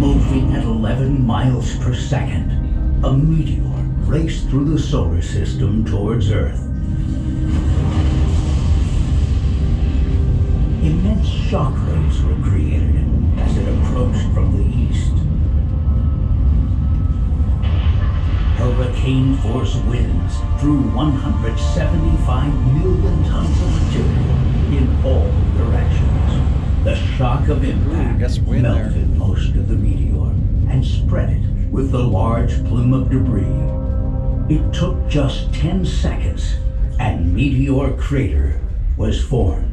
Moving at 11 miles per second, a meteor raced through the solar system towards Earth. Immense shock waves were created as it approached from the east. Hurricane-force winds threw 175 million tons of material in all directions. The shock of impact melted most of the meteor and spread it with the large plume of debris. It took just 10 seconds and Meteor Crater was formed.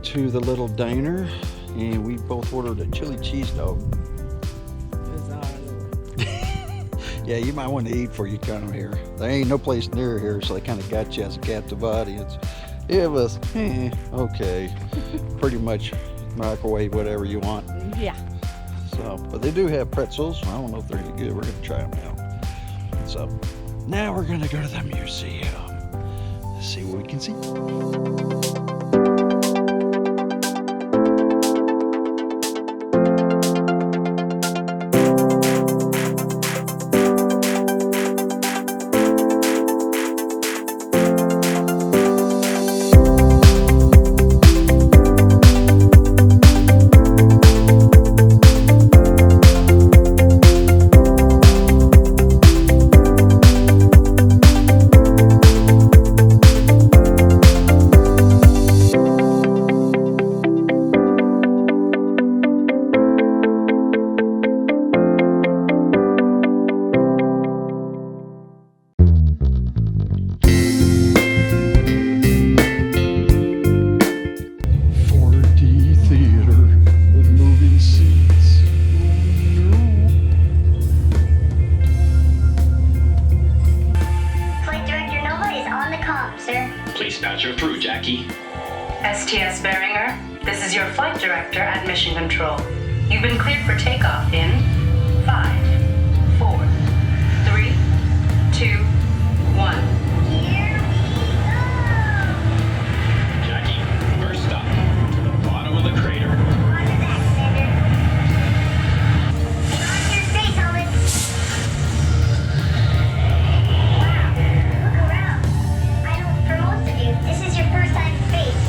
To the little diner, and we both ordered a chili cheese dog. Yeah, you might want to eat before you come here. There ain't no place near here, so they kind of got you as a captive audience. It was okay, pretty much microwave whatever you want. Yeah. So, but they do have pretzels. I don't know if they're any good. We're gonna try them out. So now we're gonna go to the museum. See what we can see. Patch her through, Jackie. STS Beringer, this is your flight director at Mission Control. You've been cleared for takeoff in 5, 4, 3, 2, 1. Jackie, first stop, to the bottom of the crater. Roger that, Commander. On your space helmet. Wow, look around. I know for most of you, this is your first time in space.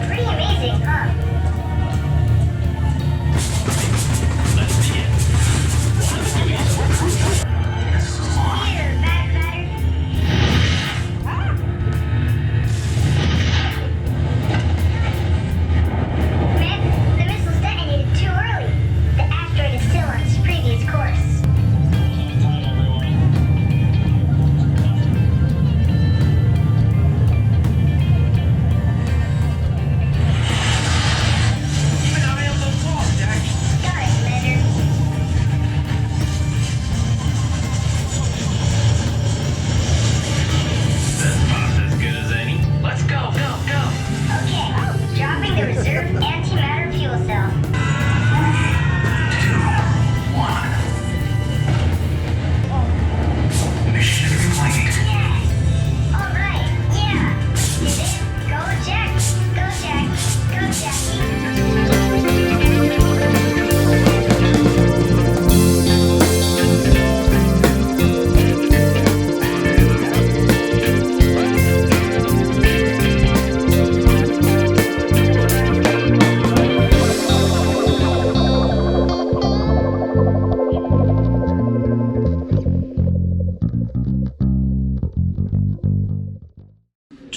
Pretty amazing, huh? Let's begin.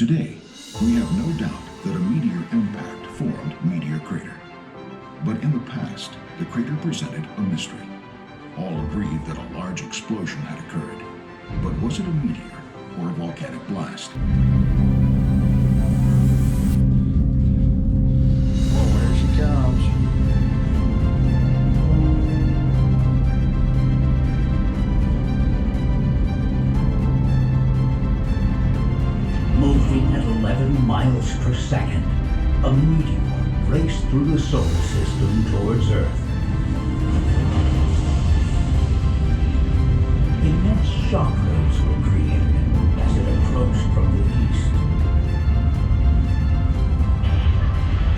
Today, we have no doubt that a meteor impact formed Meteor Crater. But in the past, the crater presented a mystery. All agreed that a large explosion had occurred. But was it a meteor or a volcanic blast? Oh, there she comes. Moving at 11 miles per second, a meteor raced through the solar system towards Earth. Immense shockwaves were created as it approached from the east.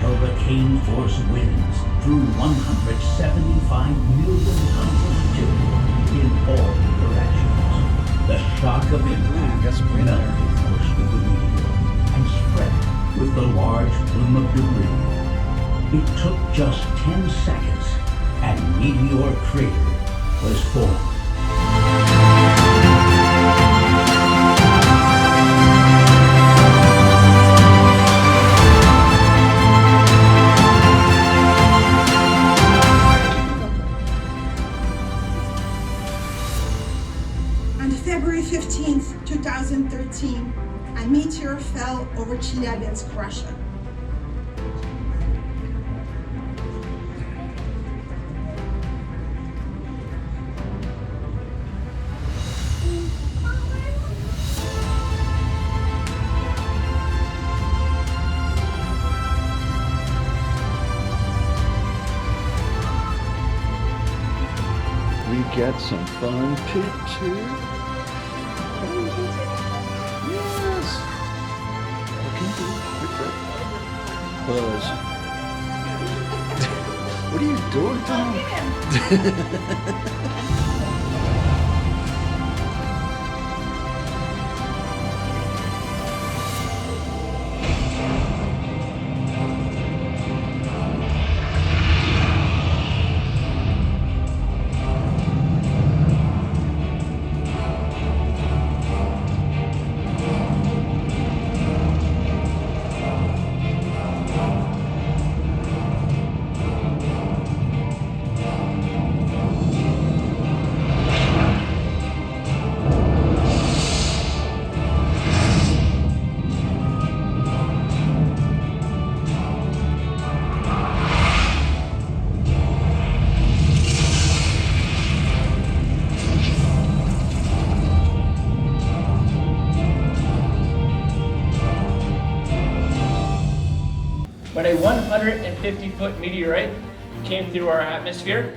Hurricane-force winds threw 175 million tons of material in all directions. The shock of impact melted most of the meteor and spread with the large plume of debris. It took just 10 seconds and Meteor Crater was formed. On February 15th, 2013, a meteor fell over Chelyabinsk, Russia. We got some fun pictures. Yes. Okay, quick break. Buzz. What are you doing, Tom? When a 150-foot meteorite came through our atmosphere,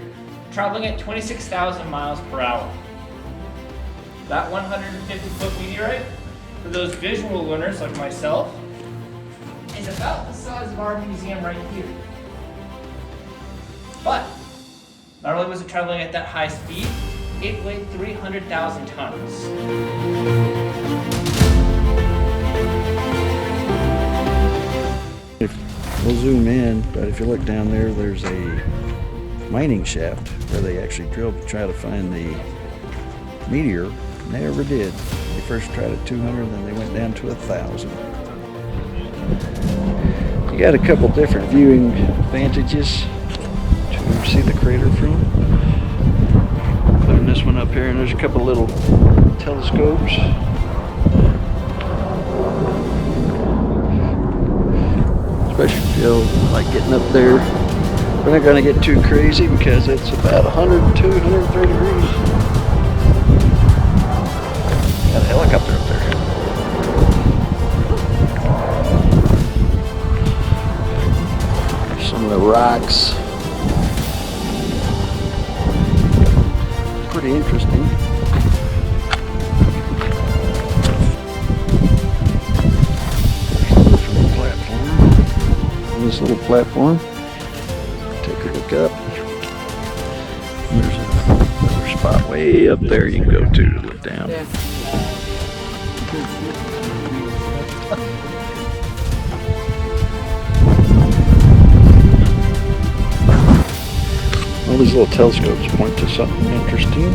traveling at 26,000 miles per hour. That 150-foot meteorite, for those visual learners like myself, is about the size of our museum right here. But, not only was it traveling at that high speed, it weighed 300,000 tons. We'll zoom in, but if you look down there, there's a mining shaft where they actually drilled to try to find the meteor. They never did. They first tried at 200, then they went down to 1,000. You got a couple different viewing vantages to see the crater from. Putting this one up here, and there's a couple little telescopes. Especially if you like getting up there. We're not going to get too crazy because it's about 102, 103 degrees. Got a helicopter up there. There's some of the rocks. Pretty interesting. This little platform. Take a look up. There's another spot way up there you can go to look down. Yeah. All these little telescopes point to something interesting.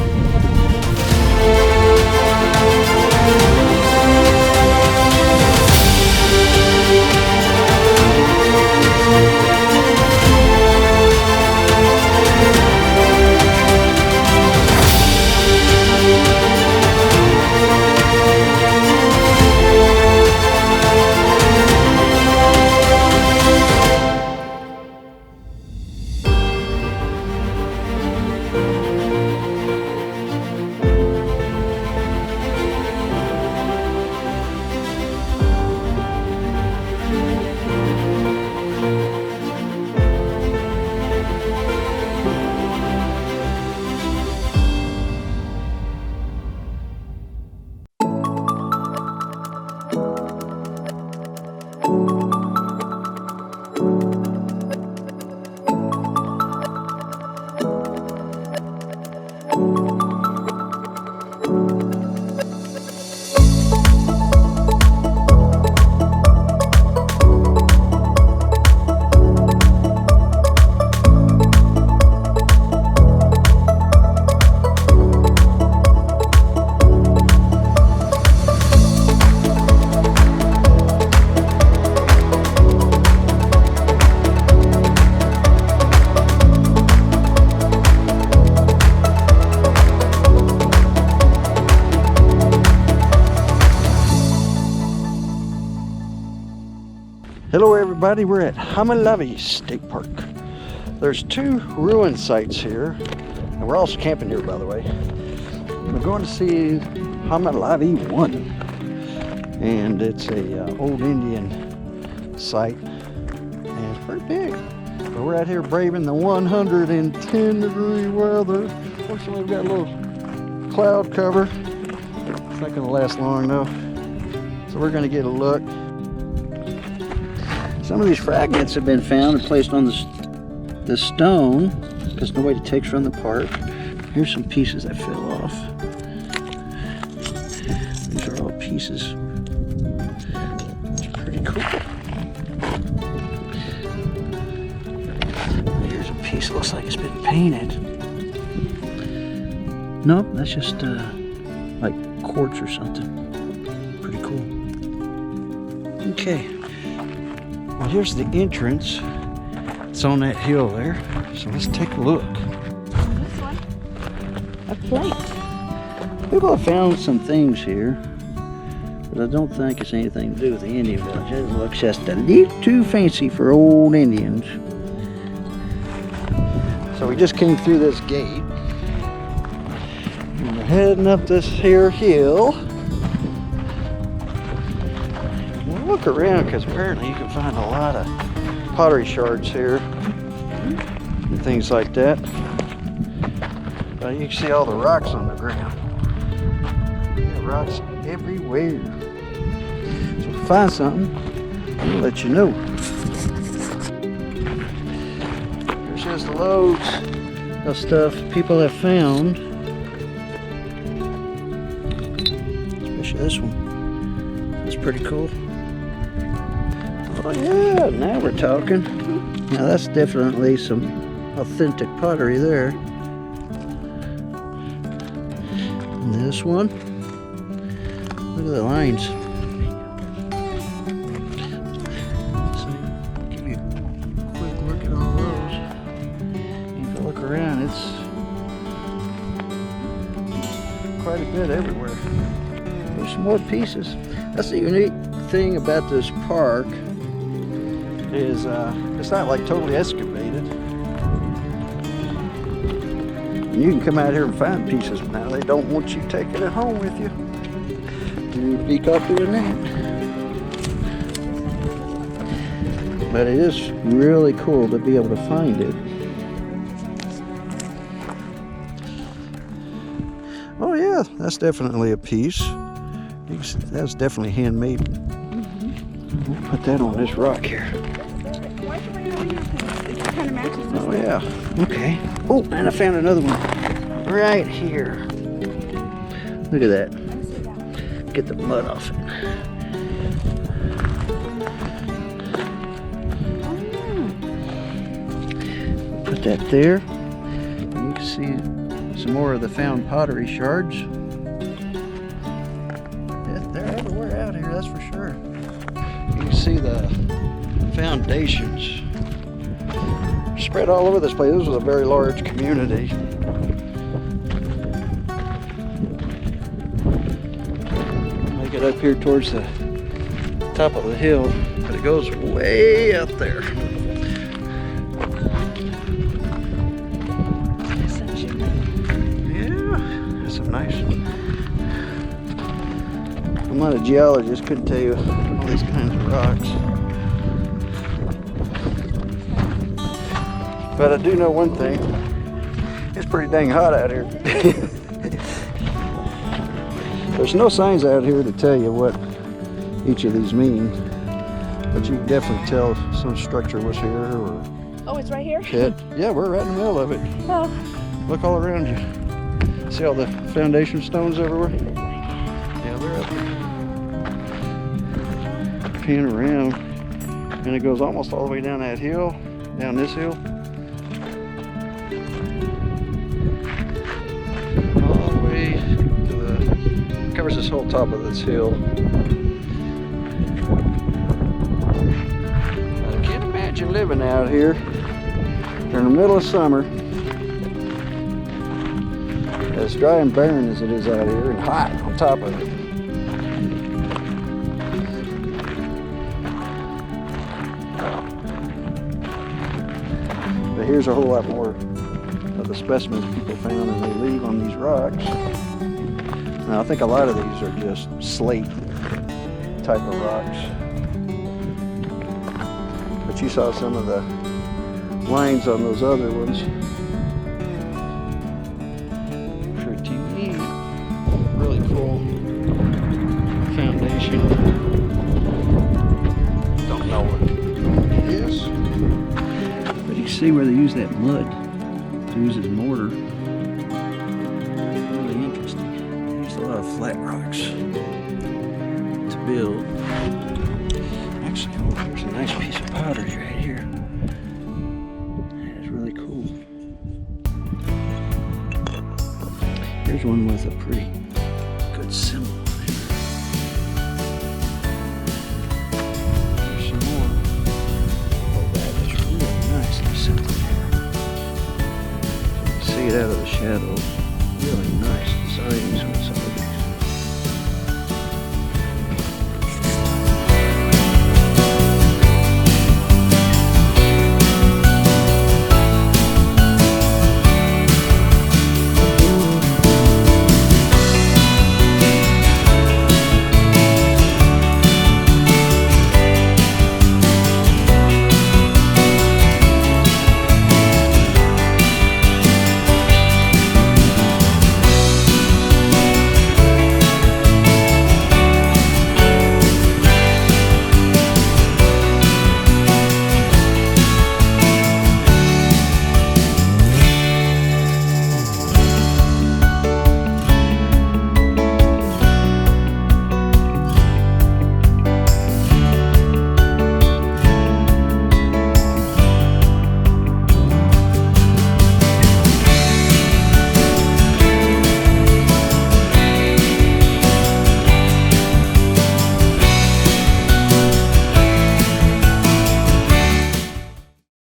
Hello everybody, we're at Homolovi State Park. There's 2 ruin sites here, and we're also camping here, by the way. We're going to see Homolovi 1, and it's a old Indian site, and it's pretty big. But we're out here braving the 110-degree weather. Fortunately, we've got a little cloud cover. It's not going to last long though, so we're going to get a look. Some of these fragments have been found and placed on the stone because nobody takes from the park. Here's some pieces that fell off. These are all pieces. It's pretty cool. Here's a piece that looks like it's been painted. Nope, that's just like quartz or something. Pretty cool. Okay. Well, here's the entrance. It's on that hill there. So let's take a look. This one. A plate. People have found some things here, but I don't think it's anything to do with the Indian village. It looks just a little too fancy for old Indians. So we just came through this gate. And we're heading up this here hill. Look around, because apparently you can find a lot of pottery shards here and things like that. You can see all the rocks on the ground. There are rocks everywhere. So if we find something, we'll let you know. Here's just loads of stuff people have found. Especially this one. That's pretty cool. Oh yeah, now we're talking. Now that's definitely some authentic pottery there. And this one, look at the lines. So give you a quick look at all those. If you look around, it's quite a bit everywhere. There's some more pieces. That's the unique thing about this park. Is it's not like totally excavated. And you can come out here and find pieces. Now they don't want you taking it home with you. You'd be caught doing that. But it is really cool to be able to find it. Oh yeah, that's definitely a piece. You can see, that's definitely handmade. We'll put that on this rock here. Oh yeah, okay. Oh, and I found another one right here. Look at that. Get the mud off it. Put that there. You can see some more of the found pottery shards. Yeah, they're everywhere out here, that's for sure. You can see the foundations spread all over this place. This was a very large community. Make it up here towards the top of the hill, but it goes way out there. Yeah, that's some nice. I'm not a geologist, couldn't tell you all these kinds of rocks. But I do know one thing, it's pretty dang hot out here. There's no signs out here to tell you what each of these mean, but you can definitely tell some structure was here or... Oh, it's right here? Yeah, we're right in the middle of it. Oh. Look all around you. See all the foundation stones everywhere? Yeah, they're up there. Pan around, and it goes almost all the way down that hill, down this hill. Covers this whole top of this hill. I can't imagine living out here during the middle of summer, as dry and barren as it is out here, and hot on top of it. here's a whole lot more of the specimens people found and they leave on these rocks. Now I think a lot of these are just slate type of rocks. But you saw some of the lines on those other ones. Pretty neat. Really cool foundation. Don't know what it is. But you can see where they use that mud to use as mortar. Really interesting. There's a lot of flat rocks to build. Actually, oh, there's a nice piece of pottery right here. That is really cool. Here's one with a pretty good symbol on it. There's some more. Oh, that is really nicely sent in here. So you can see it out of the shadow.